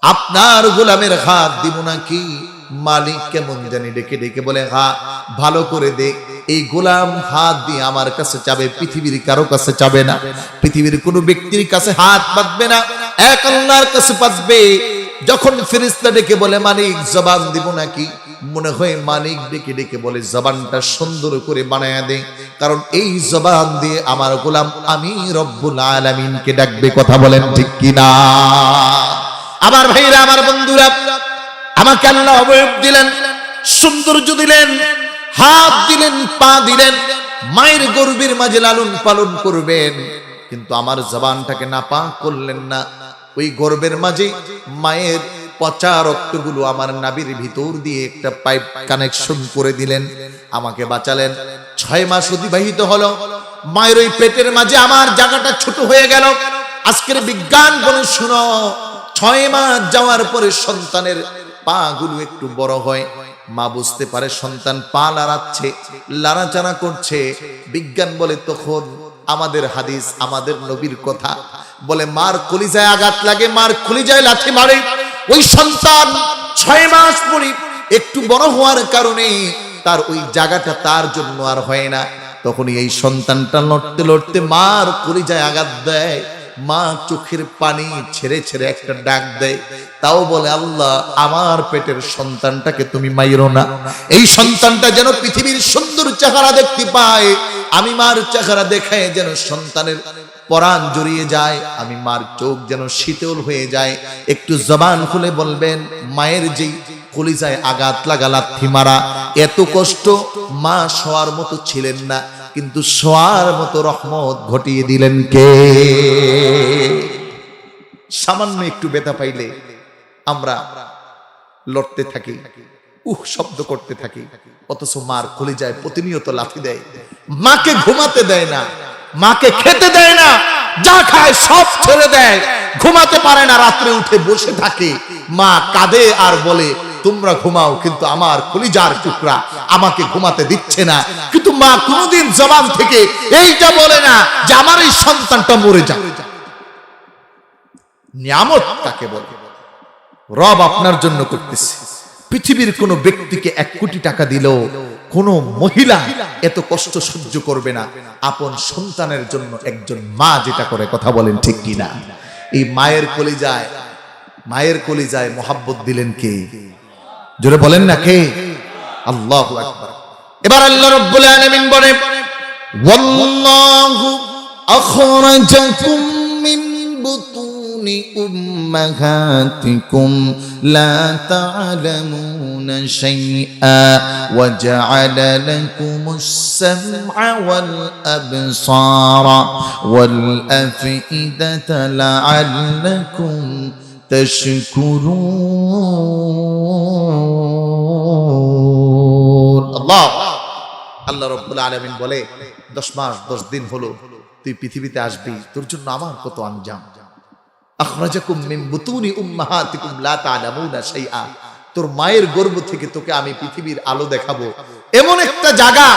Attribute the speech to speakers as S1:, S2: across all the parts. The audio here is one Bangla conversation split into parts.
S1: আপনার গোলামের হাত দিব নাকি? মালিক কেমন জানি ডেকে ডেকে বলে, হ্যাঁ ভালো করে দেখ, এই গোলাম হাত দিয়ে আমার কাছে চাবে, পৃথিবীর কারো কাছে চাবে না, পৃথিবীর কোনো ব্যক্তির কাছে হাত পাতবে না, এক আল্লাহর কাছে পাতবে। যখন ফেরেশতা ডেকে বলে মালিক জবান দিব নাকি, মনে হয় মালিক ডেকে ডেকে বলে জবানটা সুন্দর করে বানায়া দে, কারণ এই জবান দিয়ে আমার গোলাম আমি রব্বুল আলামিনকে ডাকবে। কথা বলেন ঠিক কিনা? আমার ভাইরা, আমার বন্ধুরা, আমাকে আল্লাহ অবয়ব দিলেন, সৌন্দর্য দিলেন, হাত দিলেন, পা দিলেন, মায়ের গর্ভের মাঝে লালন পালন করবেন, কিন্তু আমার জবানটাকে নাপাক করলেন না। ওই গর্ভের মাঝে মায়ের পচা রক্তগুলো আমার নাভির ভিতর দিয়ে একটা পাইপ কানেকশন করে দিলেন, আমাকে বাঁচালেন। 6 মাস অতিবাহিত হলো, মায়ের ওই পেটের মাঝে আমার জায়গাটা ছোট হয়ে গেল। আজকের বিজ্ঞান বলে শুনো, 6 মাস যাওয়ার পরে সন্তানের পা গুলো একটু বড় হয়, মা বুঝতে পারে সন্তান পা লাড়াচ্ছে, লাড়াচাড়া করছে। বিজ্ঞান বলে তখন আমাদের হাদিস, আমাদের নবীর কথা বলে, মার কলিজায় আঘাত লাগে, মার কলিজায় লাথি মারে। ওই সন্তান 6 মাস পরে একটু বড় হওয়ার কারণে তার ওই জায়গাটা তার জন্য আর হয় না। তখনই এই সন্তানটা লড়তে লড়তে মার কলিজায় আঘাত দেয়, মা চোখের পানি ছেড়ে ছেড়ে একটা ডাক দেয়, তাও বলে আল্লাহ আমার পেটের সন্তানটাকে তুমি মাইরো না, এই সন্তানটা যেন পৃথিবীর সুন্দর চেহারা দেখতে পায়, আমি মার চেহারা দেখায় যেন সন্তানের পরাণ জড়িয়ে যায়, আমি মার চোখ যেন শীতল হয়ে যায়। একটু জবান খুলে বলবেন, মায়ের যেই কলিজায় আঘাত লাগা, লাথি মারা, এত কষ্ট মা শোয়ার মতো ছিলেন না, কিন্তু শোয়ার মতো রহমত ঘটিয়ে দিলেন কে? সামান্য একটু ব্যথা পাইলে আমরা লড়তে থাকি, শব্দ করতে থাকি, অথচ মার কলিজায় প্রতিনিয়ত লাথি দেয়। মাকে ঘুমাতে দেয় না, মাকে খেতে দেয় না, যা খায় সব ছেড়ে দেয়, ঘুমাতে পারে না, রাত্রে উঠে বসে থাকে, মা কাঁদে আর বলে তোমরা ঘুমাও, কিন্তু আমার কলিজার টুকরা আমাকে ঘুমাতে দিচ্ছে না। কিন্তু মা কোনোদিন জবান থেকে এইটা বলে না যে আমার এই সন্তানটা মরে যাবে। নিয়ামত কাকে বলে? রব আপনার জন্য করতেছে। পৃথিবীর কোন ব্যক্তিকে 1 কোটি টাকা দিলেও কোন মহিলা এত কষ্ট সহ্য করবে না আপন সন্তানের জন্য একজন মা যেটা করে। কথা বলেন ঠিক কিনা? এই মায়ের কলিজায় মোহাব্বত দিলেন কে? জোরে বলেন না কে? আল্লাহু আকবার। এবার আল্লাহ রাব্বুল আলামিন বলেন, ওয়াল্লাহু আখরাজাকুম মিন বুতুনি উম্মাহাতিকুম লা তা'লামুনা শাইআ ওয়া জা'আলা লাকুমুস সাম'a ওয়াল আবসারা ওয়াল আফইদাতা লা'আল্লাকুম তাশকুরুন। আল্লাহ রাব্বুল আলামিন বলে, 10 মাস 10 দিন হলো তুই পৃথিবীতে আসবি, তোর জন্য আমার কত আঞ্জাম। আখরাজাকুম মিন বুতুনি উম্মাহাতিকুম লা তা'লামুনা শাইআ, তোর মায়ের গর্ভ থেকে তোকে আমি পৃথিবীর আলো দেখাবো, এমন একটা জায়গা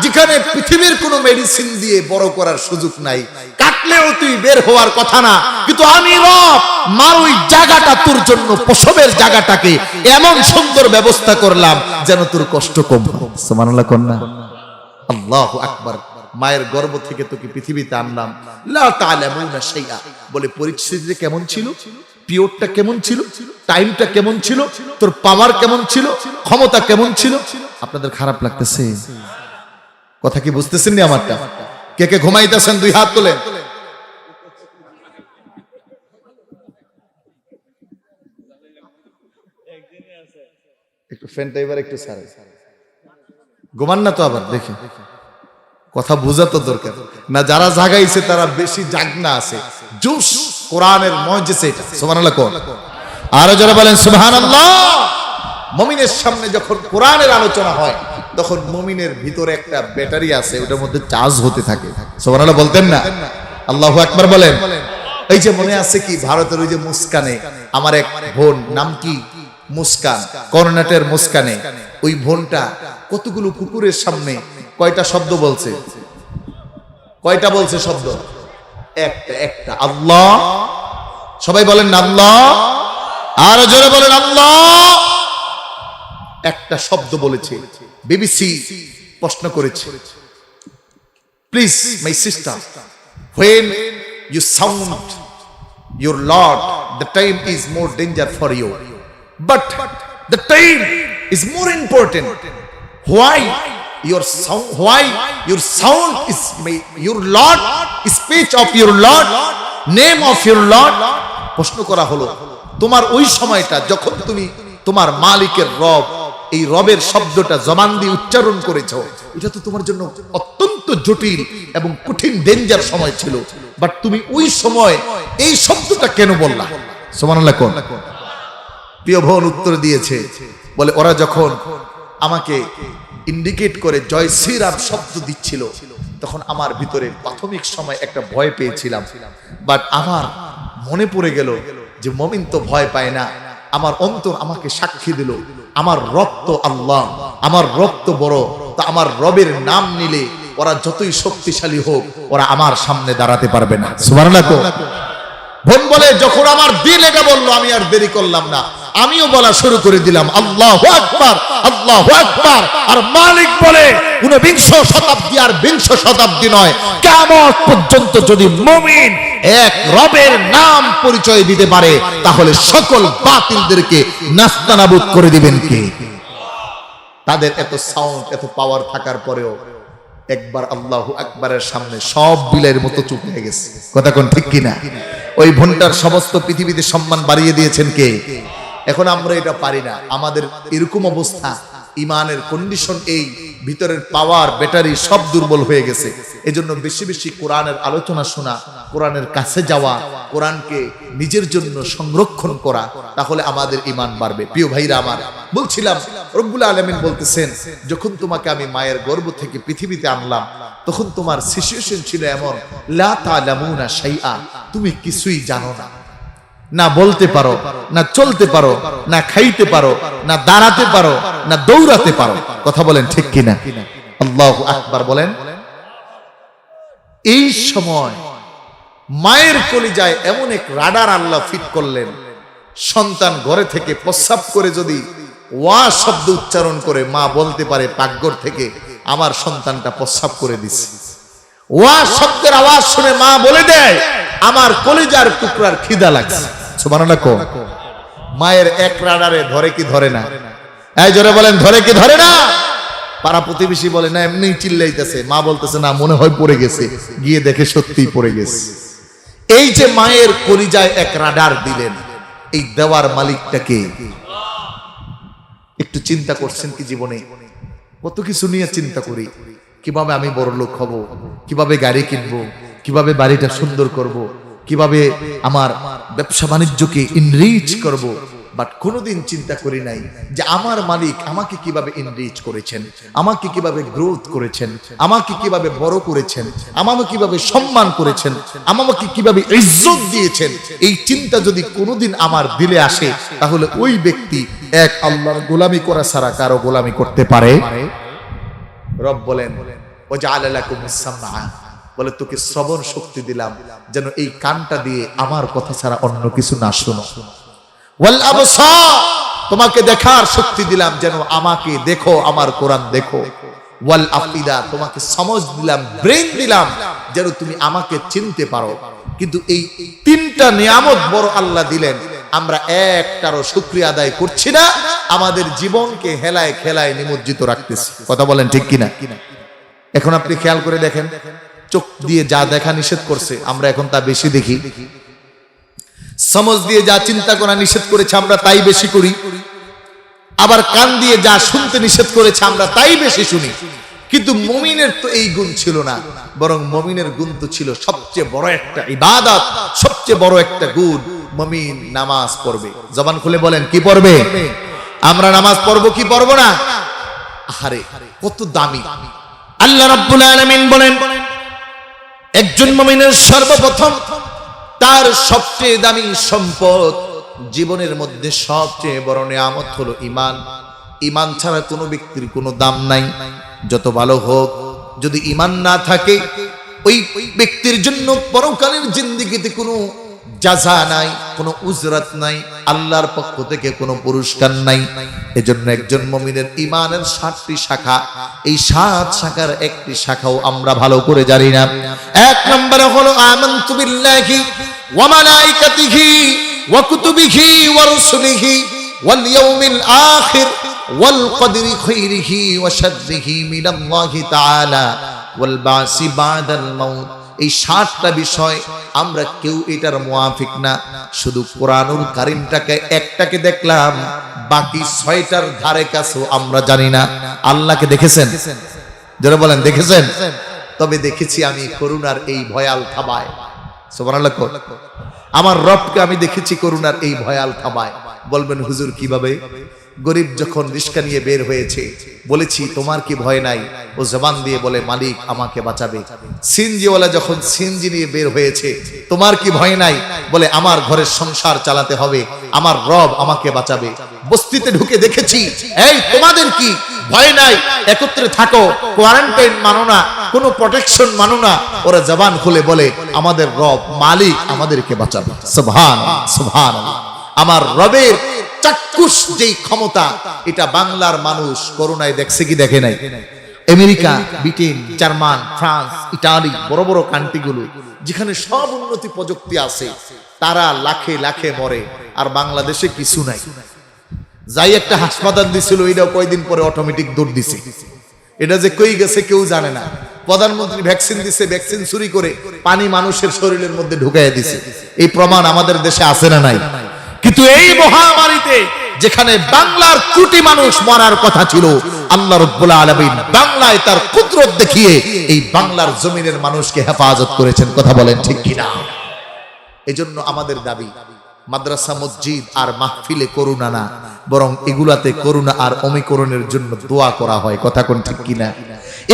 S1: যেখানে পৃথিবীর কোনো মেডিসিন দিয়ে বড় করার সুযোগ নাই, কাটলেও তুই বের হওয়ার কথা না, কিন্তু আমি রব মার ওই জায়গাটা তোর জন্য, প্রসবের জায়গাটাকে এমন সুন্দর ব্যবস্থা করলাম যেন তোর কষ্ট কম হয়। সুবহানাল্লাহ কন্যা, আল্লাহু আকবার। মায়ের গর্ভ থেকে তোকে পৃথিবীতে আনলাম, লা তা'লামুনা শাইআ বলে পরিস্থিতিটা কেমন ছিল, পিরিয়ডটা কেমন ছিল, টাইমটা কেমন ছিল, তোর পাওয়ার কেমন ছিল, ক্ষমতা কেমন ছিল। আপনাদের খারাপ লাগতেছে? কথা কি বুঝতেছেন না আমারটা? কে কে ঘুমাইতেছেন 2 হাত তোলেন। একটু ফ্যানটা এবার একটু সারে, ঘুমান না তো আবার। দেখে কথা বোঝা তো দরকার না, যারা জাগাইছে তারা বেশি জাগনা আছে। জোশ কোরআনের মুজিজা এটা। সুবহানাল্লাহ কোন? আরো যারা বলেন সুবহানাল্লাহ। মুমিনের সামনে যখন কোরআনের আলোচনা হয় তখন মুমিনের ভিতরে একটা ব্যাটারি আছে, ওটার মধ্যে চার্জ হতে থাকে। সুবহানাল্লাহ বলতেন না? আল্লাহু আকবার বলেন। এই যে মনে আছে কি, ভারতের ওই যে মুস্কানে আমার এক বোন, নাম কি মুস্কান, কর্ণাটকের মুস্কানে, ওই বোনটা কতগুলো কুকুরের সামনে কয়টা শব্দ বলছে? কয়টা বলছে শব্দ? একটা। আল্লাহ, সবাই বলেন না আল্লাহ। আর জোরে বলেন আল্লাহ। একটা শব্দ বলেছে, বিবিসি প্রশ্ন করেছে, please my sister, when you sound your Lord, the time is more danger for you, but the time is more important. Why your sound is your Lord, speech of your Lord, name of your Lord? প্রশ্ন করা হলো, তোমার ওই সময়টা যখন তুমি তোমার মালিকের রব, এই রবের শব্দটা জবান দিয়ে উচ্চারণ করেছো, এটা তো তোমার জন্য অত্যন্ত জটিল এবং কঠিন ডেঞ্জার সময় ছিল, বাট তুমি ওই সময় এই শব্দটা কেন বললা? সুবহানাল্লাহ কোন? প্রিয় বোন উত্তর দিয়েছে, বলে ওরা যখন আমাকে ইন্ডিকেট করে জয় শ্রীরাম শব্দ দিচ্ছিল, তখন আমার ভিতরে প্রাথমিক সময় একটা ভয় পেয়েছিলাম, বাট আমার মনে পড়ে গেল যে মুমিন তো ভয় পায় না। আমার অন্তর আমাকে সাক্ষী দিল, আমার রব তো আল্লাহ, আমার রব তো বড়, তা আমার রবের নাম নিলে ওরা যতই শক্তিশালী হোক, ওরা আমার সামনে দাঁড়াতে পারবে না। সুবহানাল্লাহ। বোন বলে, যখন আমার দিল এটা বললো, আমি আর দেরি করলাম না, আমিও বলা শুরু করে দিলাম আল্লাহু আকবার, আল্লাহু আকবার। আর মালিক বলে, ঊনবিংশ শতাব্দী আর বিংশ শতাব্দী নয়, কিয়ামত পর্যন্ত যদি মুমিন এক রবের নাম পরিচয় দিতে পারে, তাহলে সকল বাতিলদেরকে নাস্তানাবুদ করে দিবেন কে? তাদের এত সাউন্ড, এত পাওয়ার থাকার পরেও একবার আল্লাহু আকবারের সামনে সব বিলের মতো চুপ হয়ে গেছে। কথা কোন ঠিক কিনা? ওই ভুনটার সমস্ত পৃথিবীতে সম্মান বাড়িয়ে দিয়েছেন কে? এখন আমরা এটা পারি না। আমাদের এরকম অবস্থা, ইমানের কন্ডিশন এই, ভিতরের পাওয়ার ব্যাটারি সব দুর্বল হয়ে গেছে। এজন্য বেশি বেশি কোরআনের আলোচনা শোনা, কোরআনের কাছে যাওয়া, কোরআনকে নিজের জন্য সংরক্ষণ করা, তাহলে আমাদের ইমান বাড়বে। প্রিয় ভাইরা আমার, বলছিলাম রব্বুল আলামিন বলতেছেন, যখন তোমাকে আমি মায়ের গর্ভ থেকে পৃথিবীতে আনলাম, তখন তোমার সিচুয়েশন ছিল এমন, লা তা'লামুনা শাইআ, তুমি কিছুই জানো না, না বলতে পারো, না চলতে পারো, না খাইতে পারো, না দাঁড়াতে পারো, না দৌড়াতে পারো। কথা বলেন ঠিক কিনা? আল্লাহু আকবার বলেন। এই সময় মায়ের কলিজায় এমন এক রাডার আল্লাহ ফিট করলেন, সন্তান ঘরে থেকে প্রস্রাব করে যদি ওয়া শব্দ উচ্চারণ করে মা বলতে পারে পাকঘর থেকে, আমার সন্তানটা প্রস্রাব করে দিছে। ওয়া শব্দের আওয়াজ শুনে মা বলে দেয়, আমার কলিজার টুকরার খিদা লাগছে। সুবহানাল্লাহ। মায়ের এক রাডারে ধরে কি ধরে না? এই জোরে বলেন, ধরে কি ধরে না? পাড়া প্রতিবেশী বলে না, এমনি চিল্লাইতেছে, মা বলতেছে না, মনে হয় পড়ে গেছে, গিয়ে দেখে সত্যিই পড়ে গেছে। এই যে মায়ের কলিজায় এক রাডার দিলেন, এই দেওয়ার মালিকটাকে একটু চিন্তা করছেন কি? জীবনে কত কিছু নিয়ে চিন্তা করি, কিভাবে আমি বড় লোক হব, কিভাবে গাড়ি কিনবো, কিভাবে বাড়িটা সুন্দর করব, কিভাবে আমার ব্যবসা বাণিজ্যকে ইনরিচ করব, বাট কোনোদিন চিন্তা করি নাই যে আমার মালিক আমাকে কিভাবে ইনরিচ করেছেন, আমাকে কিভাবে গ্রোথ করেছেন, আমাকে কিভাবে বড় করেছেন, আমাকে কিভাবে সম্মান করেছেন, আমাকে কিভাবে ইজ্জত দিয়েছেন। এই চিন্তা যদি কোনোদিন আমার দিলে আসে, তাহলে ওই ব্যক্তি এক আল্লাহর গোলামি করা ছাড়া কারো গোলামি করতে পারে? রব বলেন, ওয়াজআলা লাকুমুস সামআ, বলে তোকে শ্রবণ শক্তি দিলাম যেন এই কানটা দিয়ে আমার কথা ছাড়া অন্য কিছু না শোনো। ওয়াল আবসার, তোমাকে দেখার শক্তি দিলাম যেন আমাকে দেখো, আমার কোরআন দেখো। ওয়াল আফিদা, তোমাকে সমঝ দিলাম, ব্রেন দিলাম যেন তুমি আমাকে চিনতে পারো। কিন্তু এই তিনটা নিয়ামত বড় আল্লাহ দিলেন, আমরা একটারও শুকরিয়া আদায় করছি না, আমাদের জীবনকে হেলায় খেলায় নিমজ্জিত রাখতেছি। কথা বলেন ঠিক কিনা? এখন আপনি খেয়াল করে দেখেন, চোখ দিয়ে যা দেখা নিষেধ করছে আমরা এখন তা বেশি দেখি, সমঝ দিয়ে যা চিন্তা করা নিষেধ করেছে আমরা তাই বেশি করি, আবার কান দিয়ে যা শুনতে নিষেধ করেছে আমরা তাই বেশি শুনি। কিন্তু মুমিনের তো এই গুণ ছিল না, বরং মুমিনের গুণ তো ছিল সবচেয়ে বড় একটা ইবাদত, সবচেয়ে বড় একটা গুণ। মুমিন নামাজ পড়বে। জবান খুলে বলেন, কি পড়বে? আমরা নামাজ পড়বো কি পড়বো না? আরে কত দামি! আল্লাহ রাব্বুল আলামিন বলেন, একজন মুমিনের সর্বপ্রথম তার সবচেয়ে দামি সম্পদ, জীবনের মধ্যে সবচেয়ে বড় নিয়ামত হলো ঈমান। ঈমান ছাড়া কোনো ব্যক্তির কোনো দাম নাই, যত ভালো হোক, যদি ঈমান না থাকে ওই ব্যক্তির জন্য পরকালের জিন্দেগিতে কোনো জাযা নাই, কোনো উজরাত নাই, আল্লাহর পক্ষ থেকে কোনো পুরস্কার নাই। এজন্য একজন মুমিনের ঈমানের 7টি শাখা, এই 7 শাখার একটি শাখাও আমরা ভালো করে জানি না। এক নম্বরে হলো আমানতু বিল্লাহি ওয়া মালাইকাতিহি ওয়া কুতুবিহি ওয়া রুসুলিহি ওয়াল ইয়াউমিল আখির ওয়াল কদরি খাইরিহি ওয়া শাররিহি মিনাল্লাহি তাআলা ওয়াল বাসি বাদাল মাউত। এই 7টা বিষয় আমরা কেউ এটার মুয়াফিক না। শুধু কোরআনুল কারীমটাকে একটাকে দেখলাম, বাকি 6টার ধারে কাছেও আমরা জানি না। আল্লাহকে দেখেছেন? যারা বলেন দেখেছেন? তবে দেখেছি আমি করুণার এই ভয়াল থাবায়। সুবহানাল্লাহ। আমার রবকে আমি দেখেছি করুণার এই ভয়াল থাবায়। বলবেন হুজুর কিভাবে? গরিব যখন রিস্কা নিয়ে বের হয়েছে, বলেছি তোমার কি ভয় নাই? ও জবান দিয়ে বলে মালিক আমাকে বাঁচাবে। সিনজিওয়ালা যখন সিনজি নিয়ে বের হয়েছে, তোমার কি ভয় নাই? বলে আমার ঘরের সংসার চালাতে হবে, আমার রব আমাকে বাঁচাবে। বস্তিতে ঢুকে দেখেছি, এই তোমাদের কি ভয় নাই? একত্রে থাকো, কোয়ারেন্টাইন মানো না, কোনো প্রোটেকশন মানো না। ওরা জবান খুলে বলে আমাদের রব মালিক আমাদেরকে বাঁচাবে। সুবহানাল্লাহ, সুবহানাল্লাহ। আমার রবের চাক্ষুষ যেই ক্ষমতা, এটা বাংলার মানুষ করোনায় দেখছে কি দেখে নাই? America, Britain, German, France, Italy, বড় বড় কান্ট্রিগুলো যেখানে সব উন্নতি প্রযুক্তি আছে, তারা লাখে লাখে মরে, আর বাংলাদেশে কিছু নাই। যাই একটা হাসপাতাল দিছিল, এটাও কয়দিন পরে অটোমেটিক দৌড় দিছে। এটা যে কই গেছে কেউ জানে না। প্রধানমন্ত্রী ভ্যাকসিন দিছে, ভ্যাকসিন চুরি করে পানি মানুষের শরীরের মধ্যে ঢুকাইয়া দিছে। এই প্রমাণ আমাদের দেশে আছে না নাই? কিন্তু এই মহামারীতে যেখানে বাংলার কোটি মানুষ মরার কথা ছিল, আল্লাহ রাব্বুল আলামিন বাংলায় তার কুদরত দেখিয়ে এই বাংলার জমিনের মানুষকে হেফাজত করেছেন। কথা বলেন ঠিক কিনা? এজন্য আমাদের দাবি, মাদ্রাসা মসজিদ আর মাহফিলে করুণা না, বরং এগুলাতে করুণা আর অমিকরণের জন্য দোয়া করা হয়। কথা কোন ঠিক কিনা?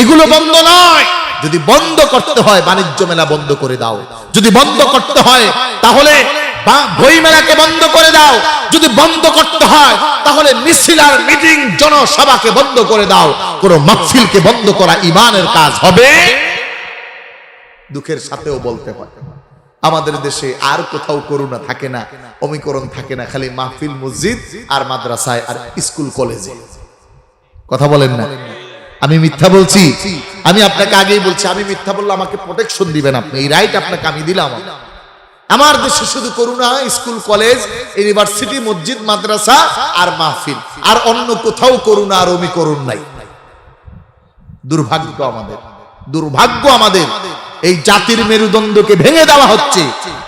S1: এগুলো বন্ধ নয়। যদি বন্ধ করতে হয় বাণিজ্য মেলা বন্ধ করে দাও, যদি বন্ধ করতে হয় তাহলে বই মেলাকে বন্ধ করে দাও, যদি বন্ধ করতে হয় তাহলে মিছিল আর মিটিং জনসভাকে বন্ধ করে দাও। কোন মাহফিলকে বন্ধ করা ঈমানের কাজ হবে? দুঃখের সাথেও বলতে হয়, আমাদের দেশে আর কোথাও করুণা থাকে না, অমিকরণ থাকে না, খালি মাহফিল, মসজিদ আর মাদ্রাসায় আর স্কুল কলেজে। কথা বলেন না? আমি মিথ্যা বলছি? আমি আপনাকে আগেই বলছি, আমি মিথ্যা বললে আমাকে প্রোটেকশন দিবেন আপনি, এই রাইট আপনাকে আমি দিলাম। আমার দেশে শুধু করুণা স্কুল কলেজ ইউনিভার্সিটি মসজিদ মাদ্রাসা আর মাহফিল, আর অন্য কোথাও করুণা আর অমিকরণ নাই। দুর্ভাগ্য আমাদের, দুর্ভাগ্য আমাদের। এই জাতির মেরুদণ্ডকে ভেঙে দেওয়া হচ্ছে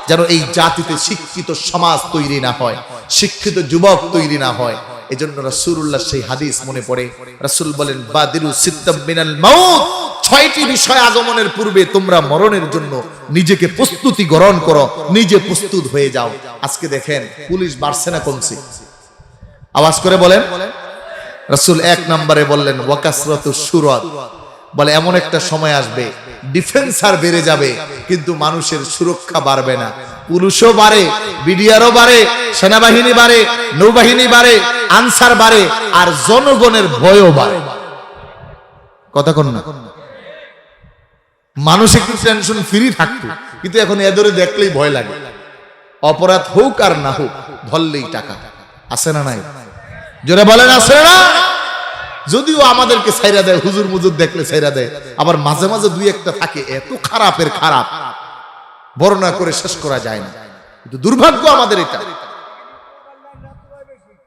S1: যেন এই জাতিতে শিক্ষিত সমাজ তৈরি না হয়, শিক্ষিত যুবক তৈরি না হয়। এজন্য রাসূলুল্লাহ সেই হাদিস মনে পড়ে। রাসূল বলেন বাদিরু সিত্তাম মিনাল মাউত, 6টি বিষয় আগমনের পূর্বে তোমরা মরণের জন্য নিজেকে প্রস্তুতি গ্রহণ করো, নিজে প্রস্তুত হয়ে যাও। আজকে দেখেন পুলিশ বাড়ছে না কমছে? আওয়াজ করে বলেন। রাসূল 1 নম্বরে বললেন ওয়াকাসরাতুশ শুরাত, বলে এমন একটা সময় আসবে ডিফেন্স আর বেড়ে যাবে কিন্তু মানুষের সুরক্ষা বাড়বে না। পুলিশও বাড়ে, বিডিআরও বাড়ে, সেনাবাহিনী বাড়ে, নৌবাহিনী বাড়ে, আনসার বাড়ে, আর জনগণের ভয়ও বাড়ে। কথা কোন না? মানুষ একটু টেনশন ফ্রি থাকতো, কিন্তু এখন এদের দেখলেই ভয় লাগে। অপরাধ হোক আর না হোক, ধরলেই টাকা। আছে না নাই? জোরে বলেন আছে না? যদিও আমাদেরকে ছাইরা দেয়, হুজুর মুজুর দেখলে ছাইরা দেয়, আবার মাঝে মাঝে দুই একটা থাকে এত খারাপের খারাপ, বর্ণনা করে শেষ করা যায় না। কিন্তু দুর্ভাগ্য আমাদের এটা।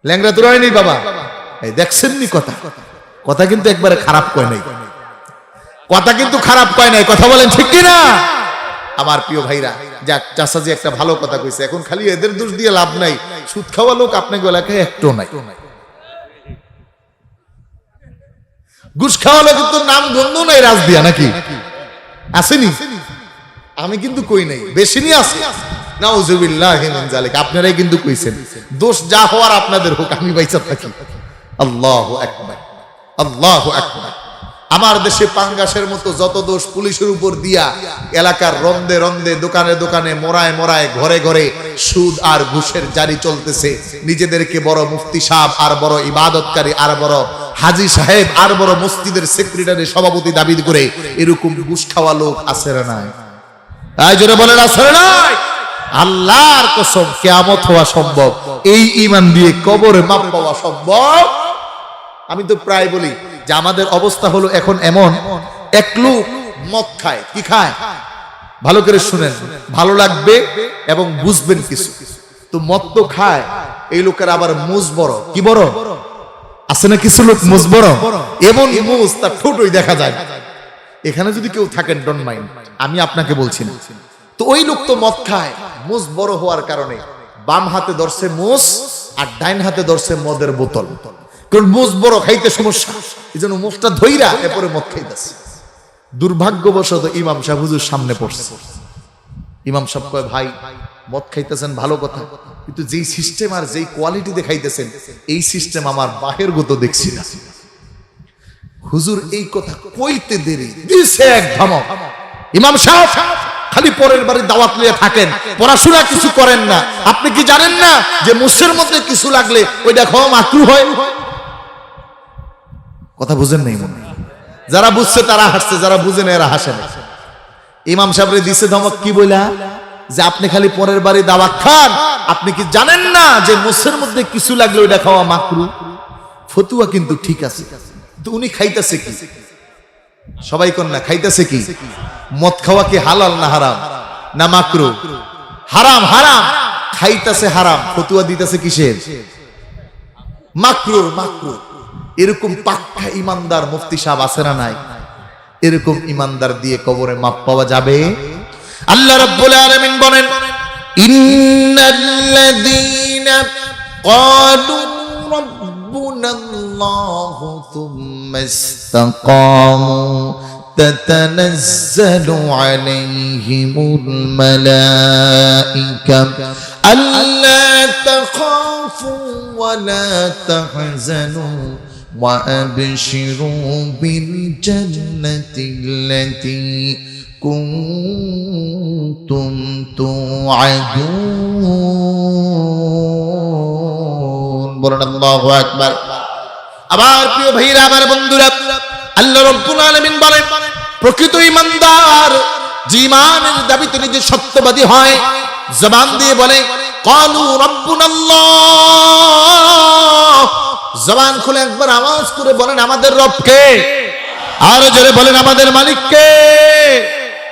S1: ল্যাংড়া তো হয়নি বাবা, এই দেখছেননি কথা, কথা কিন্তু একবারে খারাপ কয় নাই, কথা কিন্তু খারাপ কয় নাই। কথা বলেন ঠিক কিনা? আমার প্রিয় ভাইরা, যাক চাচাজি একটা ভালো কথা কইছে। এখন খালি এদের দোষ দিয়ে লাভ নাই, সুদ খাওয়া লোক আপনাকে এলাকায় একটু নাই। ঘুষ খাওয়ালো কিন্তু নাম গন্ধ নাই রাজ দিয়া, নাকি আসেনি? আমি কিন্তু কই নাই, বেশি নিয়ে আসে। নাউজুবিল্লাহি মিন যালিক, আপনারাই কিন্তু কইছেন। দোষ যা হওয়ার আপনাদের হোক, আমি বাইচা থাকি। আল্লাহু আকবার, আল্লাহু আকবার। আমার দেশে পাঙ্গাসের মতো যত দোষ পুলিশের উপর দিয়া এলাকার রন্দে রন্দে, দোকানে দোকানে, মোড়ায় মোড়ায়, ঘরে ঘরে সুদ আর ঘুষের জারি চলতেছে। নিজেদেরকে বড় মুফতি সাহেব, আর বড় ইবাদতকারী, আর বড় হাজি সাহেব, আর বড় মসজিদের সেক্রেটারি, সভাপতি দাবি করে এরকম ঘুষ খাওয়া লোক আছে না নাই? তাই জোরে বলেন আছে না নাই? আল্লাহর কসম কিয়ামত হওয়া সম্ভব, এই ঈমান দিয়ে কবরে মাপ পাওয়া সম্ভব। আমি তো প্রায় বলি যে আমাদের অবস্থা হলো এখন এমন, এক লোক মদ খায়, কি খায় ভালো করে শুনেন, ভালো লাগবে এবং বুঝবেন কিছু। তো মদ তো খায়, এই লোকের আবার মুজ বড়, কি বড় আছে না কিছু লোক মুজ বড়, এমন মুজ তার ঠোঁটই দেখা যায়। এখানে যদি কেউ থাকেন ডোন্ট মাইন্ড, আমি আপনাকে বলছি না। তো ওই লোক তো মদ খায়, মুজ বড় হওয়ার কারণে বাম হাতে ধরছে মুজ আর ডাইন হাতে ধরছে মদের বোতল, কারণ মুজ বড়, খাইতে সমস্যা, এই জন্য মুজটা ধইরা এরপরে মদ খাইতেছে। দুর্ভাগ্যবশত ইমাম সাহেব হুজুর সামনে পড়ছে। ইমাম সাহেব কয়, ভাই মদ খাইতেছেন ভালো কথা, কিন্তু যেই সিস্টেম আর যেই কোয়ালিটি দেখাইতেছেন এই সিস্টেম আমার বাহের গত দেখছি না। হুজুর এই কথা কইতে দেরি দিছে এক ধমক। ইমাম সাহেব খালি পরের বাড়ি দাওয়াত নিয়ে থাকেন, পড়াশোনা কিছু করেন না। আপনি কি জানেন না যে মুসের মধ্যে কিছু লাগলে ওইটা খাওয়া মাকরুহ হয়? কথা বুঝেন নাই মনে? যারা বুঝছে তারা হাসছে, যারা বুঝে না এরা হাসে না। ইমাম সাহেবরে দিছে ধমক, কি বইলা যে আপনি খালি পরের বাড়ি দাওয়াত খান, আপনি কি জানেন না যে মুসের মধ্যে কিছু লাগলে ওইটা খাওয়া মাকরুহ? ফতুয়া কিন্তু ঠিক আছে, তো উনি খাইতেছে কি? সবাই কোন না খাইতেছে কি? মদ খাওয়া কি হালাল না হারাম না মাকরুহ? হারাম। হারাম খাইতেছে হারাম, ফতুয়া দিতেছে কিসের? মাকরুহ। মাকরুহ। এরকম পাক্কা ইমানদার মুফতি সাহেব আছে না নাই? এরকম ইমানদার দিয়ে কবরে মাপ পাওয়া যাবে? আল্লাহ রাব্বুল আলামিন বলেন, ইন্নাল্লাযীনা ক্বালু রাব্বুনাল্লাহু থুম্মা ইসতাকামু তাতানাজ্জালু আলাইহিমুল মালাঈকা আল্লা তাখাফু ওয়া লা তাহজানু وأبشروا بالجنة التي كنتم توعدون বলেন আল্লাহু আকবার। আবার প্রিয় ভাইরা, আমার বন্ধুরা, আল্লাহ রাব্বুল আলামিন বলেন, প্রকৃত ঈমানদার যে ঈমানের দাবিতে নিজে সত্যবাদী হয়, জবান দিয়ে বলে ক্বালু রাব্বুনাল্লাহ, জবান খুলে একবার আওয়াজ করে বলেন আমাদের রব কে? আরো জোরে বলেন আমাদের মালিক কে?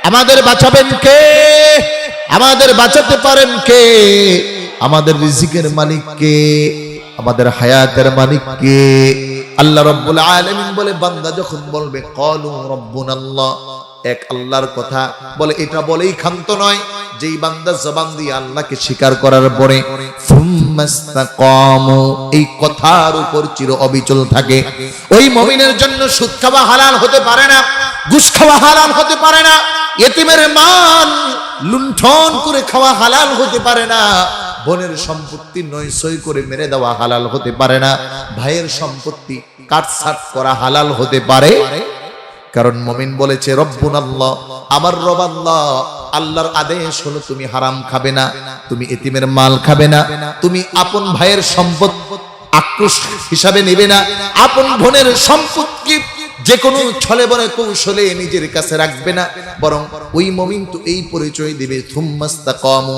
S1: আমাদের বাঁচাবেন কে? আমাদের বাঁচাতে পারেন কে? আমাদের রিজিকের মালিক কে? আমাদের হায়াতের মালিক কে? আল্লাহ রাব্বুল আলামিন বলে, বান্দা যখন বলবে ক্বালু রাব্বুনাল্লাহ, এক আল্লাহর কথা বলে, এটা বলেই ক্ষান্ত নয়। যেই বান্দা জবান দিয়ে আল্লাহকে স্বীকার করার পরে সুম্মাস্তাকামু, এই কথার উপর চির অবিচল থাকে, ওই মুমিনের জন্য সুদ খাওয়া হালাল হতে পারে না, ঘুষ খাওয়া হালাল হতে পারে না, ইতিমের মাল লুণ্ঠন করে খাওয়া হালাল হতে পারে না, বোনের সম্পত্তি নয়সই করে মেরে দেওয়া হালাল হতে পারে না, ভাইয়ের সম্পত্তি কাটছাট করা হালাল হতে পারে। কারণ মুমিন বলেছে রব্বুনাল্লাহ, আমার রব আল্লাহ। আল্লাহর আদেশ হলো তুমি হারাম খাবে না, তুমি এতিমের মাল খাবে না, তুমি আপন ভাইয়ের সম্পদ আক্রোশ হিসাবে নেবে না, আপন বোনের সম্পদকে যে কোনো ছলে বলে কৌশলে নিজের কাছে রাখবে না, বরং ওই মুমিন তো এই পরিচয় দিবে সুম্মাস্তাকামু,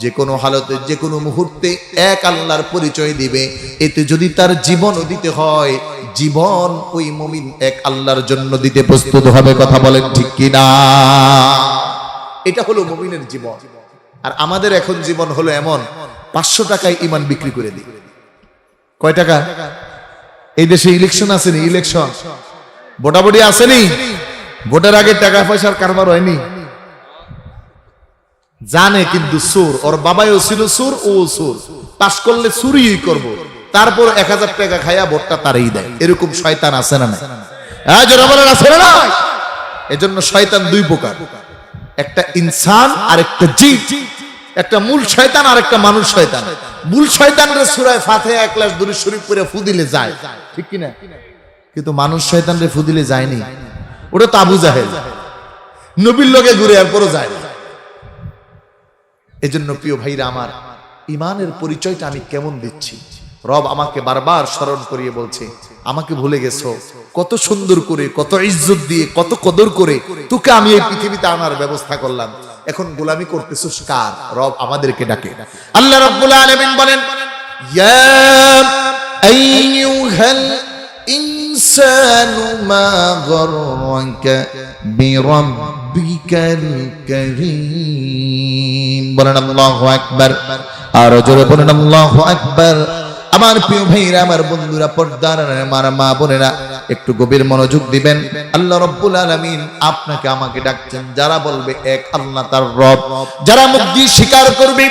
S1: যে কোনো হালতে যে কোনো মুহূর্তে এক আল্লাহর পরিচয় দিবে। এতে যদি তার জীবনও দিতে হয়, জীবন ওই মুমিন এক আল্লাহর জন্য দিতে প্রস্তুত হবে। কথা বলেন ঠিক কিনা? এটা হলো মুমিনের জীবন। আর আমাদের এখন জীবন হলো এমন, 500 টাকায় ঈমান বিক্রি করে দিই। কয় টাকা? এই দেশে ইলেকশন আসেনি, ইলেকশন ভোটাভুটি আসেনি, ভোটের আগে টাকা পয়সার কারবার হয়নি, জানে কিন্তু সুর, ওর বাবাও ছিল সুর, ও সুর, পাস করলে চুরি করব, তারপর 1000 টাকা খাইয়া ভোটটা তারই দেয়। এরকম শয়তান আছে না নাই? হ্যাঁ জোরে বলেন আছে না নাই? এজন্য শয়তান দুই প্রকার, একটা ইনসান আর একটা জিন, একটা মূল শয়তান আর একটা মানুষ শয়তান। মূল শয়তানরে সূরা ফাতিহা 1 ক্লাস দুরূদ শরীফ পড়ে ফুদিলে যায়, ঠিক কি না? কিন্তু মানুষ শয়তানরে ফুদিলে যায়নি, ওটা তো আবু জাহেল, নবীর লগে ঘুরে আর পরও যায় না। এজন্য প্রিয় ভাইরা আমার, ঈমানের পরিচয়টা আমি কেমন দিচ্ছি? রব আমাকে বারবার স্মরণ করিয়ে বলছে আমাকে ভুলে গেছো, কত সুন্দর করে, কত ইজ্জত দিয়ে, কত কদর করে তোকে আমি এই পৃথিবীতে আনার ব্যবস্থা করলাম, এখন গোলামি করতেছিস কার? রব আমাদেরকে ডাকে। আল্লাহ রাব্বুল আলামিন বলেন, ইয়া আইয়ুহাল ইনসানু মা গররাকা বিরাব্বিকাল কারীম। বলেন আল্লাহু আকবার। আর জোরে বলেন আল্লাহু আকবার। আমার প্রিয় ভাইরা, আমার বন্ধুরা, পর্দার আমার মা বোনেরা, একটু গভীর মনোযোগ দিবেন। আল্লাহ রাব্বুল আলামিন আপনাকে আমাকে ডাকছেন। যারা বলবে এক আল্লাহ তার রব, যারা মুখ দিয়ে স্বীকার করবে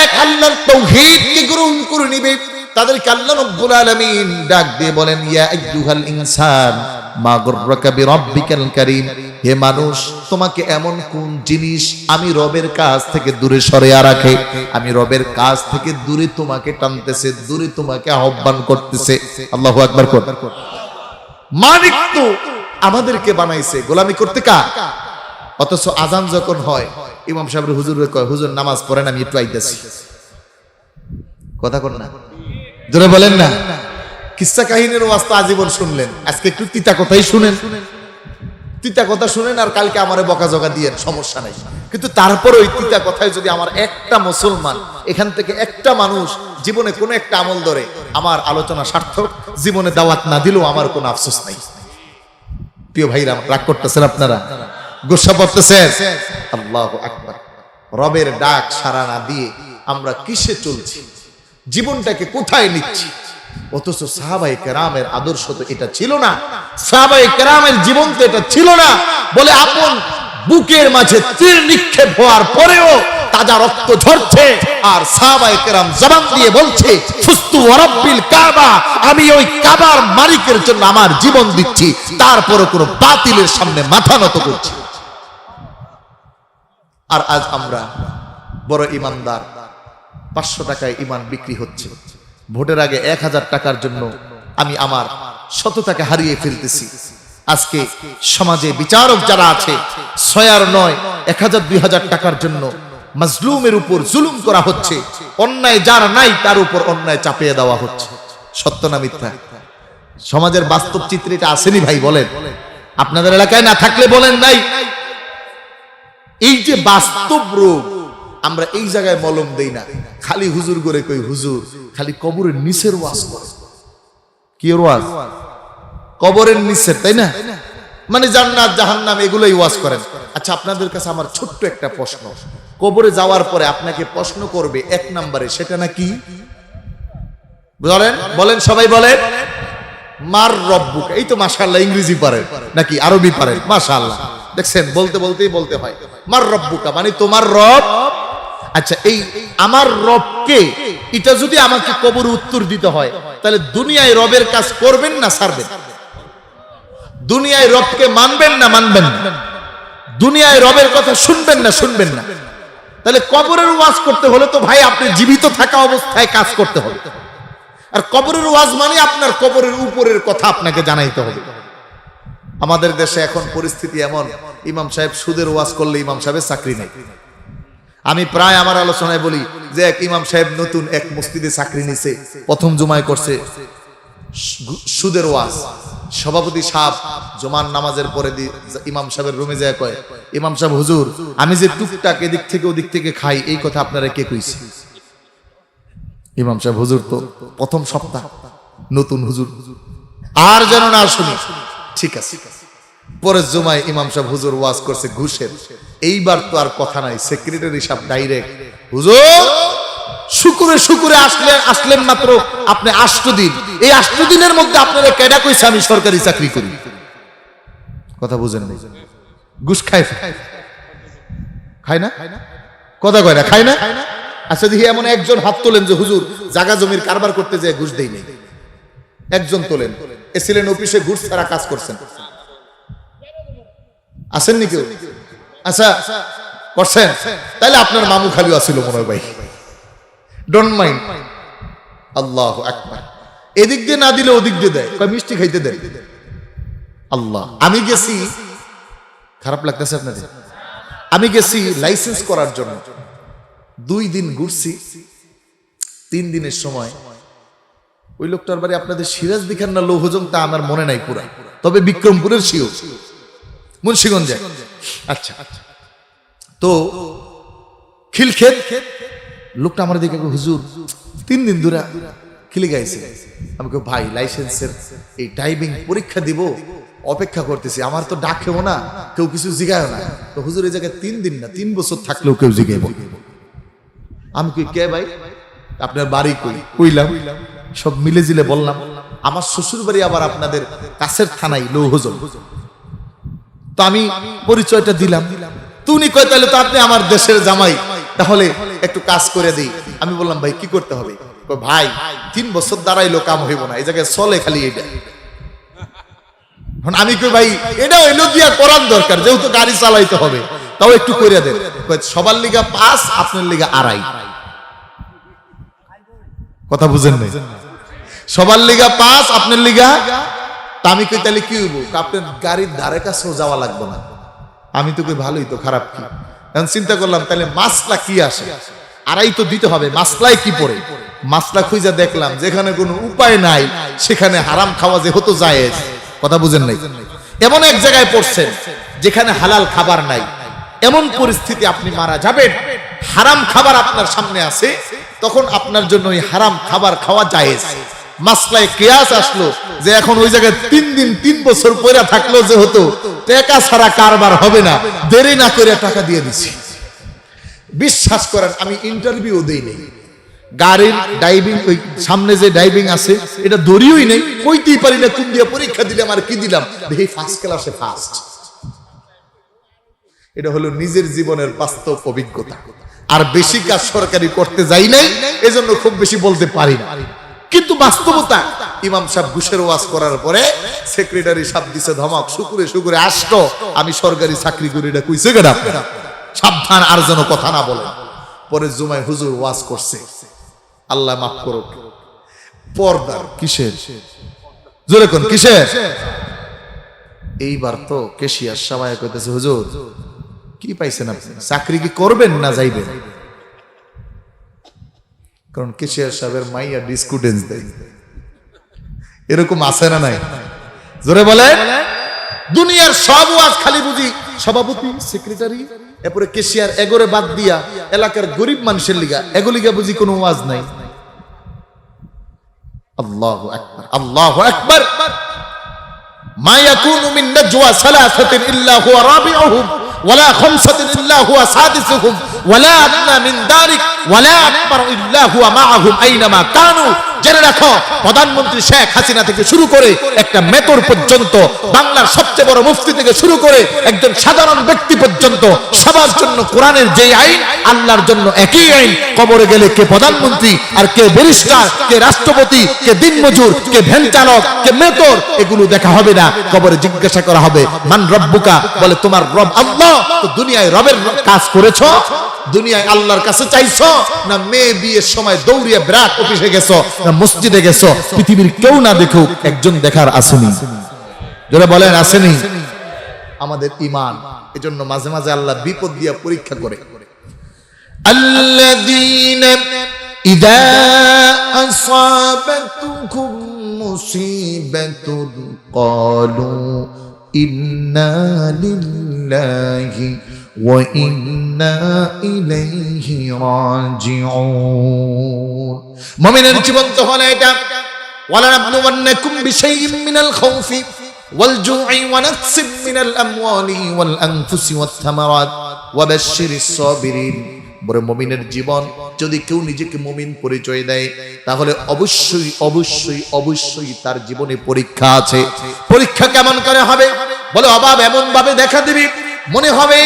S1: এক আল্লাহর তাওহীদকে গ্রহণ করে নিবে, তাদেরকে আল্লাহ রাব্বুল আলামিন ডাক দিয়ে বলেন, ইয়া আইয়ুহাল ইনসান মা গররাকা বিরাব্বিকাল কারীম। হে মানুষ, তোমাকে এমন কোন জিনিস আমি রবের কাছ থেকে দূরে সরিয়ে রাখে, আমি রবের কাছ থেকে দূরে তোমাকে টানতেছে, দূরে তোমাকে আহ্বান করতেছে। আল্লাহু আকবার কর। মালিক তো আমাদেরকে বানাইছে গোলামি করতে কার? অথচ আজান যখন হয় ইমাম সাহেব হুজুরে কয়, হুজুর নামাজ পড়েন, আমি একটু আইতাছি। কথা কর না, জোরে বলেন না। কিসসা কাহিনীর ওয়াজ তো আজীবন শুনলেন, আজকে একটু তিতা কথাই শুনেন, তিতা কথা শুনেন, আর কালকে আমারে বকাঝকা দিয়েন, সমস্যা নাই। কিন্তু তারপরে ওই তিতা কথায় যদি আমার একটা মুসলমান, এখান থেকে একটা মানুষ জীবনে কোনো একটা আমল ধরে, আমার আলোচনা সার্থক। জীবনে দাওয়াত না দিলেও আমার কোনো আফসোস নাই। প্রিয় ভাইরা, রাগ করতেছেন আপনারা, গোসা পড়তেছেন? আল্লাহু আকবার। রবের ডাক সাড়া না দিয়ে আমরা কিসে চলছি, জীবনটাকে কোথায় নিচ্ছি? অথচ সাহাবায়ে কেরামের আদর্শ তো এটা ছিল না, সাহাবায়ে কেরামের জীবন তো এটা ছিল না। বলে আপন বুকের মাঝে তীর নিক্ষেপ হওয়ার পরেও তাজা রক্ত ঝরছে, আর সাহাবায়ে কেরাম জবান দিয়ে বলছে, ফুস্তু ওয়া রাব্বিল কাবা, আমি ওই কাবার মালিকের জন্য আমার জীবন দিচ্ছি, তারপরও কোনো বাতিলের সামনে মাথা নত করছি। আর আজ আমরা বড় ইমানদার, 500 টাকায় ইমান বিক্রি হচ্ছে। ভোটের আগে 1000 টাকার জন্য আমি আমার সততাকে হারিয়ে ফেলতেছি। আজকে সমাজে বিচারক যারা আছে 6 আর 9, 1000 2000 টাকার জন্য মাজলুমের উপর জুলুম করা হচ্ছে, অন্যায় যার নাই তার উপর অন্যায় চাপিয়ে দেওয়া হচ্ছে। সত্য না মিথ্যা? সমাজের বাস্তব চিত্র এটা আসেনি ভাই? বলেন, আপনাদের এলাকায় না থাকলে বলেন নাই। এই যে বাস্তব রূপ, আমরা এই জায়গায় মলম দেই না, খালি হুজুর করে কই, হুজুর খালি কবরের নিচের ওয়াজ করে। কি ওয়াজ? কবরের নিচের, তাই না? মানে জান্নাত জাহান্নাম এগুলোই ওয়াজ করেন। আচ্ছা, আপনাদের কাছে আমার ছোট্ট একটা প্রশ্ন, কবরে যাওয়ার পরে আপনাকে প্রশ্ন করবে 1 নম্বরে, সেটা নাকি বলেন? বলেন সবাই বলেন, মার রব্বুক। এই তো মাশাআল্লাহ ইংরেজি পারেন নাকি আরবি পারেন? মাশাআল্লাহ, দেখছেন বলতে বলতেই বলতে হয়। মার রব্বুকা মানে তোমার রব। আচ্ছা, এই আমার রবকে, এটা যদি আমাকে কবরে উত্তর দিতে হয়, তাহলে দুনিয়ায় রবের কাজ করবেন না ছাড়বেন? দুনিয়ায় রবকে মানবেন না মানবেন না? দুনিয়ায় রবের কথা শুনবেন না শুনবেন না? তাহলে কবরের ওয়াজ করতে হলে তো ভাই আপনি জীবিত থাকা অবস্থায় কাজ করতে হবে। আর কবরের ওয়াজ মানে আপনার কবরের উপরের কথা আপনাকে জানাইতে হবে। আমাদের দেশে এখন পরিস্থিতি এমন, ইমাম সাহেব সুদের ওয়াজ করলে ইমাম সাহেবের চাকরি নেই। আমি প্রায় আমার আলোচনায় বলি যে এক ইমাম সাহেব নতুন এক মসজিদে চাকরি নিছে, প্রথম জুমায় করছে সুদের ওয়াজ। সভাপতি সাহেব জুমার নামাজের পরে ইমাম সাহেবের রুমে যায় কয়, ইমাম সাহেব হুজুর, আমি যে টুকটাক এদিক থেকে ওদিক থেকে খাই, এই কথা আপনারা কে কইছে? ইমাম সাহেব, হুজুর তো প্রথম সপ্তাহ, নতুন হুজুর, আর যেন না শুনি। ঠিক আছে, পরের জুমায় ইমাম সাহেব হুজুর ওয়াজ করছে ঘুষের। এইবার তো আর কথা নাই, সেক্রেটারি সাহেব ডাইরেক্ট, হুজুর শুকুরে শুকুরে আসলেন মাত্র আপনি 8 দিন, এই 8 দিনের মধ্যে আপনারা কেডা কইছে আমি সরকারি চাকরি করি? কথা বুঝেন নাই? ঘুষ খায় না? কথা কয় না, খায় না? আচ্ছা দেখি এমন একজন হাত তোলেন যে হুজুর জায়গা জমির কারবার করতে যায় ঘুষ দেই নাই। একজন তোলেন, এসিলেন অফিসে ঘুষ ছাড়া কাজ করছেন, আসেননি কেউ? আচ্ছা করছেন, তাহলে আপনার মামু খালি আসিল মনে হয় ভাই, ডোন্ট মাইন্ড। আল্লাহু আকবার। এদিক দিয়ে না দিলে ওদিক দিয়ে দেয়, কয় মিষ্টি খাইতে দেয়। আল্লাহ, আমি গেছি, খারাপ লাগতেছে আপনাদের? আমি গেছি লাইসেন্স করার জন্য, 2 দিন ঘুরছি। 3 দিনের সময় ওই লোকটার বাড়ি আপনাদের সিরাজ দিখান না লৌহজং তা আমার মনে নাই পুরা, তবে বিক্রমপুরের শিও মুন্সিগঞ্জে। আচ্ছা, তো খিলক্ষেত লোকটা আমার দিকে, হুজুর 3 দিন ধরে খিলে গাইছে। আমি কই ভাই লাইসেন্সের এই ড্রাইভিং পরীক্ষা দিব, অপেক্ষা করতেছি, আমার তো ডাকেও না, কেউ কিছু জিগায় না। তো হুজুর এই জায়গায় 3 দিন না 3 বছর থাকলেও কেউ জিগাইব। আমি কই কে ভাই, আপনার বাড়ি কই? কইলাম, সব মিলে জিলে বললাম। আমার শ্বশুর বাড়ি আবার আপনাদের কাছের থানায় লৌহজং। তো আমি পরিচয়টা দিলাম। তুমি কয় তাহলে তো আপনি আমার দেশের জামাই, তাহলে একটু কাজ করে দিই। আমি বললাম ভাই কি করতে হবে? ভাই 3 বছর দাঁড়াইলো কাম হইব না, এই জায়গায় চলে খালি এটা। আমি কই ভাই এটা হইলো দিয়া করার দরকার, যেহেতু গাড়ি চালাইতে হবে, তাও একটু করে দেন। সবার লিগা 5, আপনার লিগা 2.5। কথা বুঝেন নাই? সবার লিগা 5, আপনার লিগা। তা আমি কই তাহলে কি হইব? আপনার গাড়ির ধারে কাছেও যাওয়া লাগবে না। আমি তো কই ভালোই তো, খারাপ কি? এখন চিন্তা করলাম তাহলে মাসলা কি আসে, 2.5 তো দিতে হবে। মাসলায় কি পড়ে? মাসলা খুঁজে দেখলাম যেখানে কোনো উপায় নাই সেখানে হারাম খাওয়া যে হতো জায়েজ। কথা বুঝেন নাই? এমন এক জায়গায় পড়ছেন যেখানে হালাল খাবার নাই, এমন পরিস্থিতি আপনি মারা যাবেন, হারাম খাবার আপনার সামনে আছে, তখন আপনার জন্য ওই হারাম খাবার খাওয়া জায়েজ। মাসলায় কিয়াস আসলো যে এখন ওই জায়গায় 3 দিন 3 বছর পয়রা থাকলো যে হতো, টাকা ছাড়া কারবার হবে না, দেরি না করে টাকা দিয়ে দিছি। বিশ্বাস করেন আমি ইন্টারভিউ দেই নাই, গাড়ির ড্রাইভিং ওই সামনে যে ড্রাইভিং আছে এটা দড়িওই নেই, কইতেই পারি না কোন দিয়ে পরীক্ষা দিলাম আর কি দিলাম, দেখি ফার্স্ট ক্লাসে ফার্স্ট। এটা হলো নিজের জীবনের বাস্তব অভিজ্ঞতা। আর বেশি কাজ সরকারি করতে যাই নাই, এজন্য খুব বেশি বলতে পারি না, কিন্তু বাস্তবতা। ইমাম সাহেব ঘুষের ওয়াজ করার পরে সেক্রেটারি সাহেব দিছে ধমক, শুকুরে শুকুরে আসতো আমি সরকারি চাকরি করি, এটা কইছে কেডা? সাবধান আর যেন কথা না বলে। পরে জুমায় হুজুর ওয়াজ করছে, আল্লাহ মাফ করুক, পর্দার কিসের, জোরে কোন কিসের? এইবার তো কেশিয়ার সবাই কইতেছে হুজুর কি পাইছেন আপনি, চাকরি কি করবেন না যাইবেন? কারণ কেশিয়ার সাহেবের মাইয়া ডিসকুডেন্স দেয়, এরকম আছে না নাই? জোরে বলে। দুনিয়ার সব ওয়াজ খালি বুঝি সভাপতি, সেক্রেটারি, এরপরে কেশিয়ার, এগোরে বাদ দিয়া এলাকার গরিব মানুষের লিগা, এগুলিগা বুঝি কোনো ওয়াজ নাই। আল্লাহু আকবার, আল্লাহু আকবার। মা ইয়াকুনু মিন নাজওয়া সালাসাতিন ইল্লা হুয়া রাবিউহুম ওয়ালা খামসাতিন ইল্লা হুয়া সাদিসুহুম ওয়ালা আদনা মিন দালিক ওয়ালা আকবার ইল্লা হুয়া মাআহুম আইনামা কানু। জেনে রাখো, প্রধানমন্ত্রী শেখ হাসিনা থেকে শুরু করে একটা মেতর পর্যন্ত, বাংলার সবচেয়ে বড় মুফতি থেকে শুরু করে একজন সাধারণ ব্যক্তি পর্যন্ত, সবার জন্য কোরআনের যে আইন, আল্লাহর জন্য একই আইন। কবরে গেলে কে প্রধানমন্ত্রী আর কে ব্যারিস্টার, কে রাষ্ট্রপতি, কে দিনমজুর, কে ভ্যান চালক, কে মেতর, এগুলো দেখা হবে না। কবরে জিজ্ঞাসা করা হবে মান রব্বুকা, বলে তোমার রব আল্লাহ। তো দুনিয়ায় রবের কাজ করেছো, দুনিয়ায় আল্লাহর কাছে চাইছো, না মেয়ে বিয়ের সময় দৌড়িয়ে ব্রাক অফিসে গেছো, না মসজিদে গেছো? পৃথিবীর কেউ না দেখুক, একজন দেখার আসেনি? যারা বলেন আসেনি? আমাদের ঈমান। এজন্য মাঝে মাঝে আল্লাহ বিপদ দিয়া পরীক্ষা করে। আল্লাযীনা ইযা আসাবাতুকুম মুসিবাতুন ক্বালু ইন্না লিল্লাহি ওয়া ইন্না ইলাইহি রাজিউন। মুমিনের জীবন তো হলো এটা, ওয়ালা নাবলুওয়ান্নাকুম বিশাইইম মিনাল খাউফি ওয়াল জু'i ওয়া নাকসিম মিনাল আমওয়ালি ওয়াল আনফুসি ওয়াত থামারাত ওয়া বাশশিরিস সাবিরিন। বড় মুমিনের জীবন, যদি কেউ নিজেকে মুমিন পরিচয় দেয়, তাহলে অবশ্যই অবশ্যই অবশ্যই তার জীবনে পরীক্ষা আছে। পরীক্ষা কেমন করে হবে? বলে অভাব এমন ভাবে দেখা দিবে, মনে হবে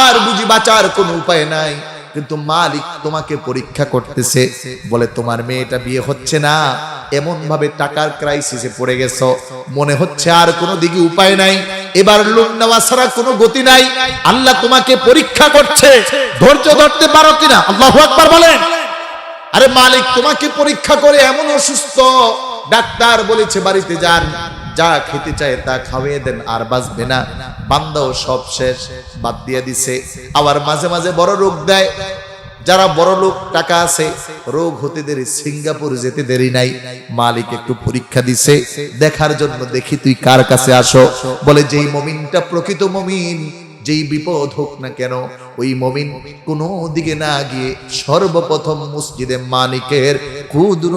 S1: আর বুঝি বাঁচার কোনো উপায় নাই, কিন্তু মালিক তোমাকে পরীক্ষা করতেছে। বলে তোমার মেয়েটা বিয়ে হচ্ছে না, এমন ভাবে টাকার ক্রাইসিসে পড়ে গেছো, মনে হচ্ছে আর কোনো দিকে উপায় নাই, এবার লোন নেওয়া ছাড়া কোনো গতি নাই। আল্লাহ তোমাকে পরীক্ষা করছে, ধৈর্য ধরতে পারো কিনা? আল্লাহু আকবার বলেন। আরে মালিক তোমাকে পরীক্ষা করে এমন অসুস্থ, ডাক্তার বলেছে বাড়িতে যান, যা খেতে চায় তা খাওয়িয়ে দেন, আর বাঁচবে না। বান্দাও সব শেষ, বাদ দিয়ে দিছে। আবার মাঝে মাঝে বড় রোগ দেয়, যারা বড় লোক, টাকা আছে, রোগ হতে দেরি, সিঙ্গাপুর যেতে দেরি নাই। মালিক একটু পরীক্ষা দিছে দেখার জন্য, দেখি তুই কার কাছে আসো। বলে যেই মুমিনটা প্রকৃত মুমিন, যেই বিপদ হোক না কেন ওই মুমিন কোনো দিকে না গিয়ে সর্বপ্রথম মসজিদে মালিকের কুদরত